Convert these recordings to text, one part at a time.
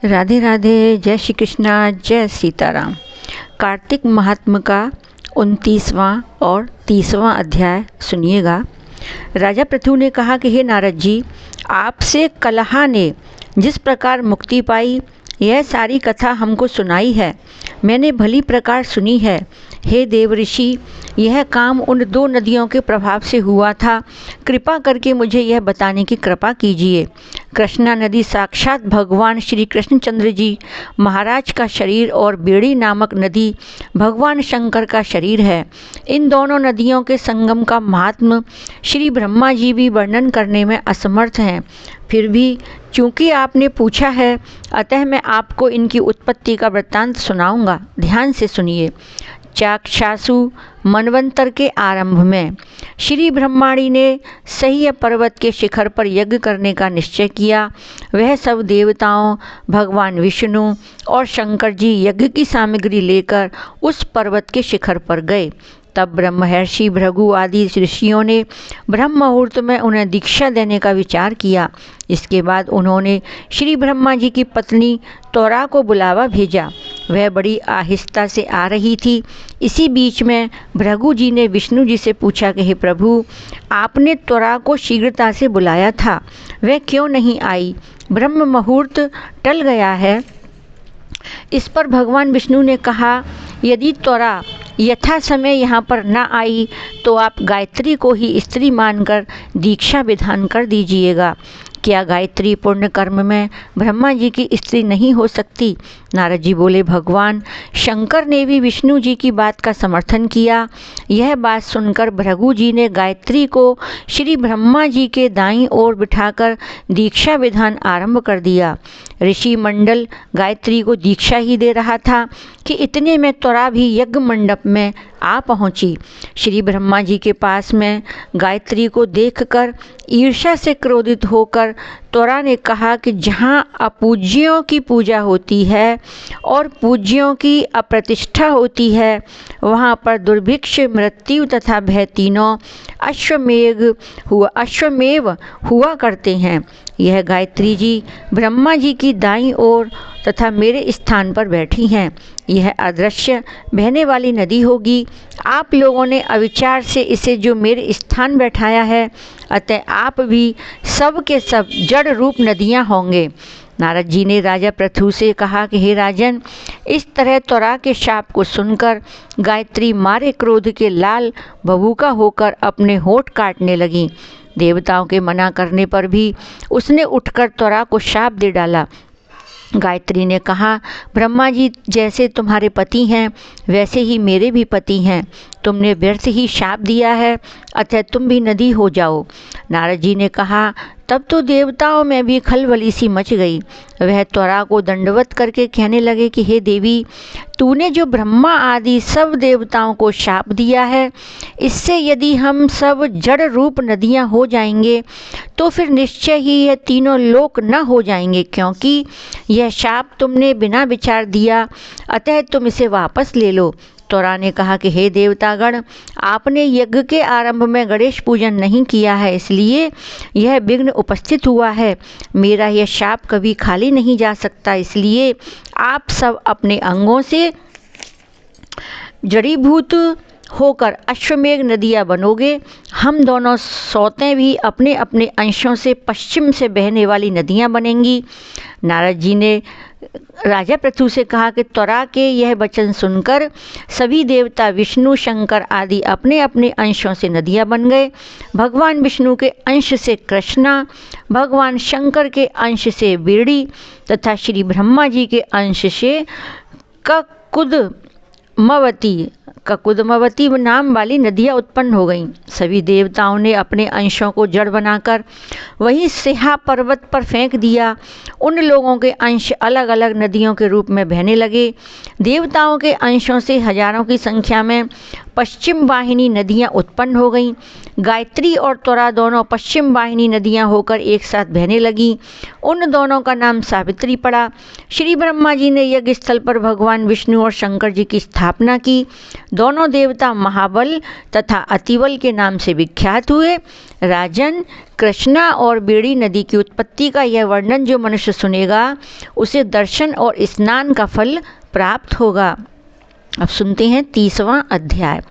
राधे राधे। जय श्री कृष्णा, जय सीताराम। कार्तिक महात्म का 29वां और 30वां अध्याय सुनिएगा। राजा पृथु ने कहा कि हे नारद जी, आपसे कलहा ने जिस प्रकार मुक्ति पाई यह सारी कथा हमको सुनाई है, मैंने भली प्रकार सुनी है। हे देव ऋषि, यह काम उन 2 नदियों के प्रभाव से हुआ था। कृपा करके मुझे यह बताने की कृपा कीजिए। कृष्णा नदी साक्षात भगवान श्री कृष्णचंद्र जी महाराज का शरीर और बेड़ी नामक नदी भगवान शंकर का शरीर है। इन दोनों नदियों के संगम का महात्म श्री ब्रह्मा जी भी वर्णन करने में असमर्थ हैं। फिर भी चूंकि आपने पूछा है, अतः मैं आपको इनकी उत्पत्ति का वृत्तांत सुनाऊंगा। ध्यान से सुनिए। चाक्षासु मनवंतर के आरंभ में श्री ब्रह्माणी ने सह्य पर्वत के शिखर पर यज्ञ करने का निश्चय किया। वह सब देवताओं, भगवान विष्णु और शंकर जी यज्ञ की सामग्री लेकर उस पर्वत के शिखर पर गए। तब ब्रह्मर्षि भृगु आदि ऋषियों ने ब्रह्म मुहूर्त में उन्हें दीक्षा देने का विचार किया। इसके बाद उन्होंने श्री ब्रह्मा जी की पत्नी त्वरा को बुलावा भेजा। वह बड़ी आहिस्ता से आ रही थी। इसी बीच में भृगु जी ने विष्णु जी से पूछा कि हे प्रभु, आपने त्वरा को शीघ्रता से बुलाया था, वह क्यों नहीं आई? ब्रह्म मुहूर्त टल गया है। इस पर भगवान विष्णु ने कहा, यदि त्वरा यथा समय यहाँ पर न आई तो आप गायत्री को ही स्त्री मानकर दीक्षा विधान कर दीजिएगा। क्या गायत्री पुण्य कर्म में ब्रह्मा जी की स्त्री नहीं हो सकती? नारद जी बोले, भगवान शंकर ने भी विष्णु जी की बात का समर्थन किया। यह बात सुनकर भृगु जी ने गायत्री को श्री ब्रह्मा जी के दाईं ओर बिठाकर दीक्षा विधान आरंभ कर दिया। ऋषि मंडल गायत्री को दीक्षा ही दे रहा था कि इतने में त्वरा भी यज्ञ मंडप में आ पहुंची। श्री ब्रह्मा जी के पास में गायत्री को देखकर ईर्ष्या से क्रोधित होकर त्वरा ने कहा कि जहाँ अपूज्यों की पूजा होती है और पूज्यों की अप्रतिष्ठा होती है, वहाँ पर दुर्भिक्ष, मृत्यु तथा भय तीनों अश्वमेव हुआ करते हैं। यह गायत्री जी ब्रह्मा जी की दाईं ओर तथा मेरे स्थान पर बैठी हैं। यह अदृश्य बहने वाली नदी होगी। आप लोगों ने अविचार से इसे जो मेरे स्थान बैठाया है, अतः आप भी सब के सब जड़ रूप नदियाँ होंगे। नारद जी ने राजा पृथु से कहा कि हे राजन, इस तरह त्वरा के शाप को सुनकर गायत्री मारे क्रोध के लाल बबूका होकर अपने होठ काटने लगी। देवताओं के मना करने पर भी उसने उठकर त्वरा को शाप दे डाला। गायत्री ने कहा, ब्रह्मा जी जैसे तुम्हारे पति हैं वैसे ही मेरे भी पति हैं। तुमने व्यर्थ ही शाप दिया है, अतः तुम भी नदी हो जाओ। नारद जी ने कहा, तब तो देवताओं में भी खलबली सी मच गई। वह त्वरा को दंडवत करके कहने लगे कि हे देवी, तूने जो ब्रह्मा आदि सब देवताओं को शाप दिया है, इससे यदि हम सब जड़ रूप नदियाँ हो जाएंगे तो फिर निश्चय ही यह तीनों लोक न हो जाएंगे, क्योंकि यह शाप तुमने बिना विचार दिया, अतः तुम इसे वापस ले लो। त्वरा ने कहा कि हे देवतागण, आपने यज्ञ के आरंभ में गणेश पूजन नहीं किया है, इसलिए यह विघ्न उपस्थित हुआ है। मेरा यह शाप कभी खाली नहीं जा सकता, इसलिए आप सब अपने अंगों से जड़ीभूत होकर अश्वमेघ नदियाँ बनोगे। हम दोनों सौतें भी अपने अपने अंशों से पश्चिम से बहने वाली नदियाँ बनेंगी। नारद जी ने राजा पृथु से कहा कि त्वरा के यह वचन सुनकर सभी देवता विष्णु, शंकर आदि अपने अपने अंशों से नदियाँ बन गए। भगवान विष्णु के अंश से कृष्णा, भगवान शंकर के अंश से बेड़ी तथा श्री ब्रह्मा जी के अंश से ककुदमवती नाम वाली नदियाँ उत्पन्न हो गईं। सभी देवताओं ने अपने अंशों को जड़ बनाकर वहीं सिहा पर्वत पर फेंक दिया। उन लोगों के अंश अलग अलग नदियों के रूप में बहने लगे। देवताओं के अंशों से हजारों की संख्या में पश्चिम वाहिनी नदियाँ उत्पन्न हो गईं। गायत्री और त्वरा दोनों पश्चिम वाहिनी नदियाँ होकर एक साथ बहने लगीं। उन दोनों का नाम सावित्री पड़ा। श्री ब्रह्मा जी ने यज्ञ स्थल पर भगवान विष्णु और शंकर जी की स्थापना की। दोनों देवता महाबल तथा अतिबल के नाम से विख्यात हुए। राजन, कृष्णा और बेड़ी नदी की उत्पत्ति का यह वर्णन जो मनुष्य सुनेगा उसे दर्शन और स्नान का फल प्राप्त होगा। अब सुनते हैं 30वां अध्याय।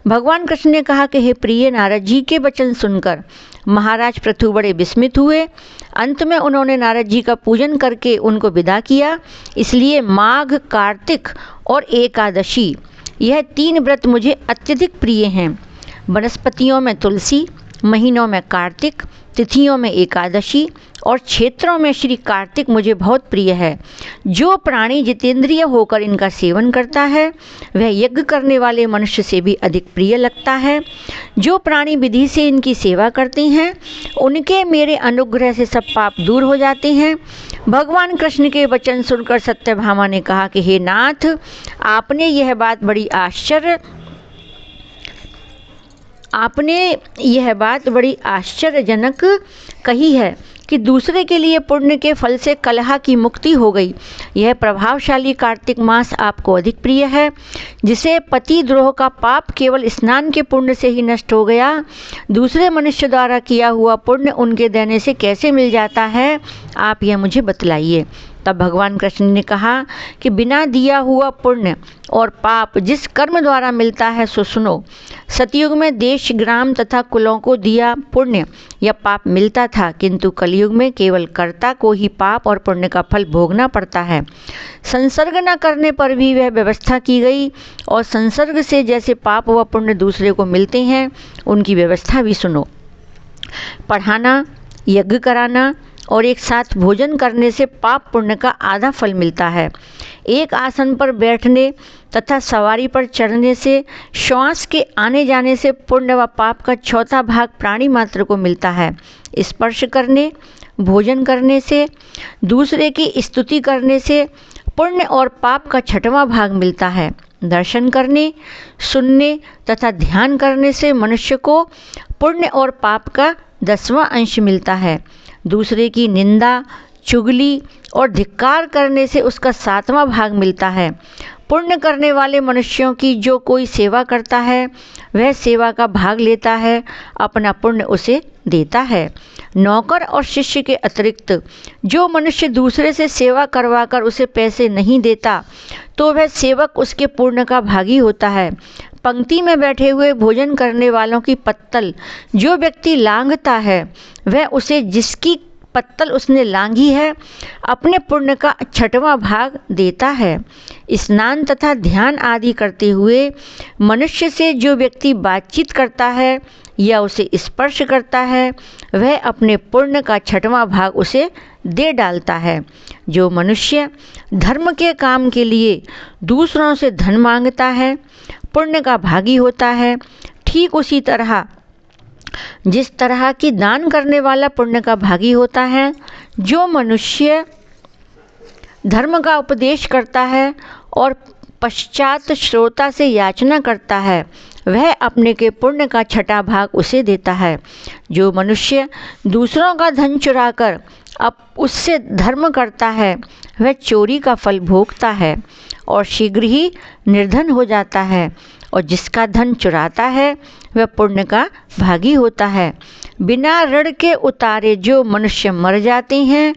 भगवान कृष्ण ने कहा कि हे प्रिय, नारद जी के वचन सुनकर महाराज पृथु बड़े विस्मित हुए। अंत में उन्होंने नारद जी का पूजन करके उनको विदा किया। इसलिए माघ, कार्तिक और एकादशी यह 3 व्रत मुझे अत्यधिक प्रिय हैं। वनस्पतियों में तुलसी, महीनों में कार्तिक, तिथियों में एकादशी और क्षेत्रों में श्री कार्तिक मुझे बहुत प्रिय है। जो प्राणी जितेंद्रिय होकर इनका सेवन करता है वह यज्ञ करने वाले मनुष्य से भी अधिक प्रिय लगता है। जो प्राणी विधि से इनकी सेवा करते हैं उनके मेरे अनुग्रह से सब पाप दूर हो जाते हैं। भगवान कृष्ण के वचन सुनकर सत्यभामा ने कहा कि हे नाथ, आपने यह बात बड़ी आश्चर्यजनक कही है कि दूसरे के लिए पुण्य के फल से कलह की मुक्ति हो गई। यह प्रभावशाली कार्तिक मास आपको अधिक प्रिय है। जिसे पति द्रोह का पाप केवल स्नान के पुण्य से ही नष्ट हो गया, दूसरे मनुष्य द्वारा किया हुआ पुण्य उनके देने से कैसे मिल जाता है, आप यह मुझे बतलाइए। तब भगवान कृष्ण ने कहा कि बिना दिया हुआ पुण्य और पाप जिस कर्म द्वारा मिलता है सो सुनो। सतयुग में देश, ग्राम तथा कुलों को दिया पुण्य या पाप मिलता था, किंतु कलयुग में केवल कर्ता को ही पाप और पुण्य का फल भोगना पड़ता है। संसर्ग न करने पर भी वह व्यवस्था की गई और संसर्ग से जैसे पाप व पुण्य दूसरे को मिलते हैं उनकी व्यवस्था भी सुनो। पढ़ाना, यज्ञ कराना और एक साथ भोजन करने से पाप पुण्य का आधा फल मिलता है। एक आसन पर बैठने तथा सवारी पर चढ़ने से, श्वास के आने जाने से पुण्य व पाप का 1/4 भाग प्राणी मात्र को मिलता है। स्पर्श करने, भोजन करने से, दूसरे की स्तुति करने से पुण्य और पाप का 6वां भाग मिलता है। दर्शन करने, सुनने तथा ध्यान करने से मनुष्य को पुण्य और पाप का 10वां अंश मिलता है। दूसरे की निंदा, चुगली और धिक्कार करने से उसका 7वां भाग मिलता है। पुण्य करने वाले मनुष्यों की जो कोई सेवा करता है वह सेवा का भाग लेता है, अपना पुण्य उसे देता है। नौकर और शिष्य के अतिरिक्त जो मनुष्य दूसरे से सेवा करवाकर उसे पैसे नहीं देता तो वह सेवक उसके पुण्य का भागी होता है। पंक्ति में बैठे हुए भोजन करने वालों की पत्तल जो व्यक्ति लांघता है वह उसे जिसकी पत्तल उसने लांघी है अपने पुण्य का 6वां भाग देता है। स्नान तथा ध्यान आदि करते हुए मनुष्य से जो व्यक्ति बातचीत करता है या उसे स्पर्श करता है वह अपने पुण्य का 6वां भाग उसे दे डालता है। जो मनुष्य धर्म के काम के लिए दूसरों से धन मांगता है पुण्य का भागी होता है। ठीक उसी तरह जिस तरह की दान करने वाला पुण्य का भागी होता है, जो मनुष्य धर्म का उपदेश करता है और पश्चात श्रोता से याचना करता है वह अपने के पुण्य का 6वां भाग उसे देता है। जो मनुष्य दूसरों का धन चुराकर अब उससे धर्म करता है वह चोरी का फल भोगता है और शीघ्र ही निर्धन हो जाता है। और जिसका धन चुराता है वह पुण्य का भागी होता है। बिना ऋण के उतारे जो मनुष्य मर जाते हैं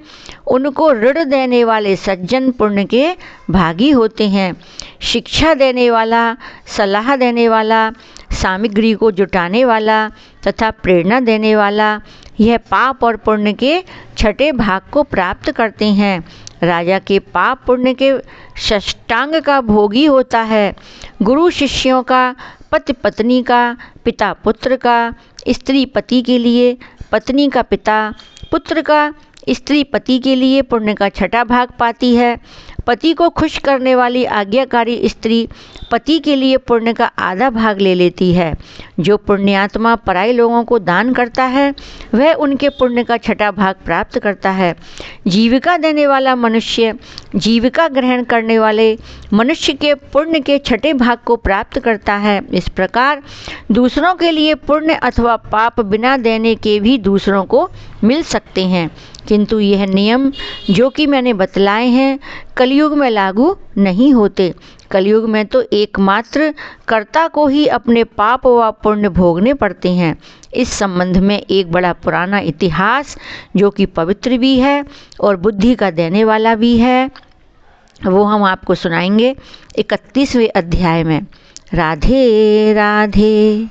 उनको ऋण देने वाले सज्जन पुण्य के भागी होते हैं। शिक्षा देने वाला, सलाह देने वाला, सामग्री को जुटाने वाला तथा प्रेरणा देने वाला यह पाप और पुण्य के 6ठे भाग को प्राप्त करते हैं। राजा के पाप पुण्य के षष्टांग का भोगी होता है। गुरु शिष्यों का, पति पत्नी का, पिता पुत्र का, स्त्री पति के लिए, पत्नी का पिता पुत्र का, स्त्री पति के लिए पुण्य का 6ठा भाग पाती है। पति को खुश करने वाली आज्ञाकारी स्त्री पति के लिए पुण्य का आधा भाग ले लेती है। जो पुण्यात्मा पराये लोगों को दान करता है वह उनके पुण्य का 6ठा भाग प्राप्त करता है। जीविका देने वाला मनुष्य जीविका ग्रहण करने वाले मनुष्य के पुण्य के 6ठे भाग को प्राप्त करता है। इस प्रकार दूसरों के लिए पुण्य अथवा पाप बिना देने के भी दूसरों को मिल सकते हैं, किंतु यह नियम जो कि मैंने बतलाए हैं कलयुग में लागू नहीं होते। कलयुग में तो एकमात्र कर्ता को ही अपने पाप व पुण्य भोगने पड़ते हैं। इस संबंध में एक बड़ा पुराना इतिहास जो कि पवित्र भी है और बुद्धि का देने वाला भी है, वो हम आपको सुनाएंगे 31वें अध्याय में। राधे राधे।